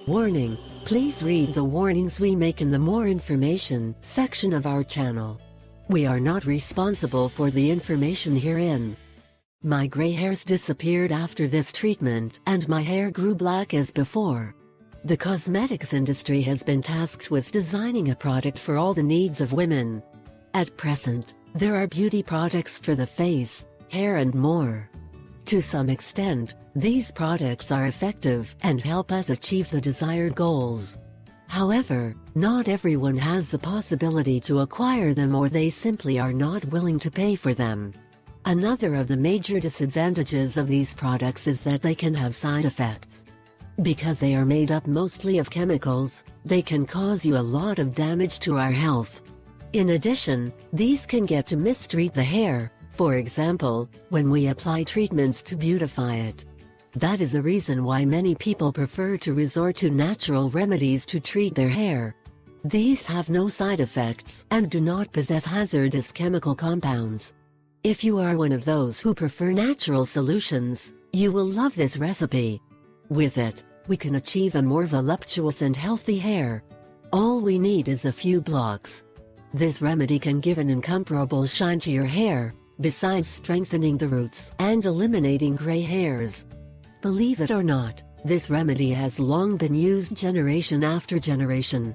Warning: please read the warnings we make in the More Information section of our channel. We are not responsible for the information herein. My gray hairs disappeared after this treatment, and my hair grew black as before. The cosmetics industry has been tasked with designing a product for all the needs of women. At present, there are beauty products for the face, hair and more. To some extent, these products are effective and help us achieve the desired goals. However, not everyone has the possibility to acquire them, or they simply are not willing to pay for them. Another of the major disadvantages of these products is that they can have side effects. Because they are made up mostly of chemicals, they can cause you a lot of damage to our health. In addition, these can get to mistreat the hair, for example, when we apply treatments to beautify it. That is a reason why many people prefer to resort to natural remedies to treat their hair. These have no side effects and do not possess hazardous chemical compounds. If you are one of those who prefer natural solutions, you will love this recipe. With it, we can achieve a more voluptuous and healthy hair. All we need is a few blocks. This remedy can give an incomparable shine to your hair, besides strengthening the roots and eliminating gray hairs. Believe it or not, this remedy has long been used generation after generation.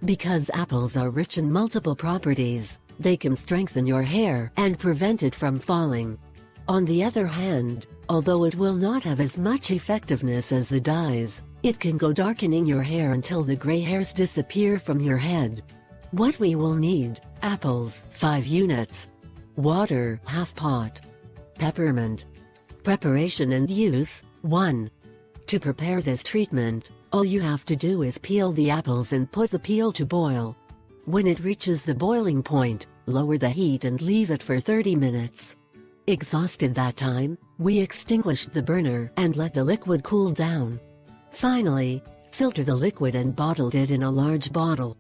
Because apples are rich in multiple properties, they can strengthen your hair and prevent it from falling. On the other hand, although it will not have as much effectiveness as the dyes, it can go darkening your hair until the gray hairs disappear from your head. What we will need: apples 5 units, water ½ pot, peppermint. Preparation and use: 1. To prepare this treatment, all you have to do is peel the apples and put the peel to boil. When it reaches the boiling point, lower the heat and leave it for 30 minutes. Exhausted that time, we extinguished the burner and let the liquid cool down. Finally, filter the liquid and bottled it in a large bottle.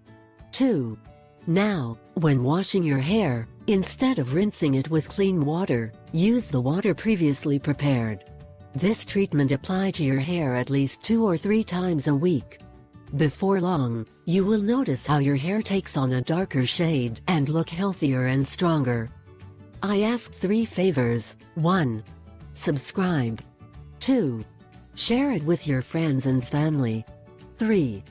2. Now, when washing your hair, instead of rinsing it with clean water, use the water previously prepared. This treatment apply to your hair at least 2 or 3 times a week. Before long, you will notice how your hair takes on a darker shade and look healthier and stronger. I ask 3 favors: 1. Subscribe. 2. Share it with your friends and family. 3.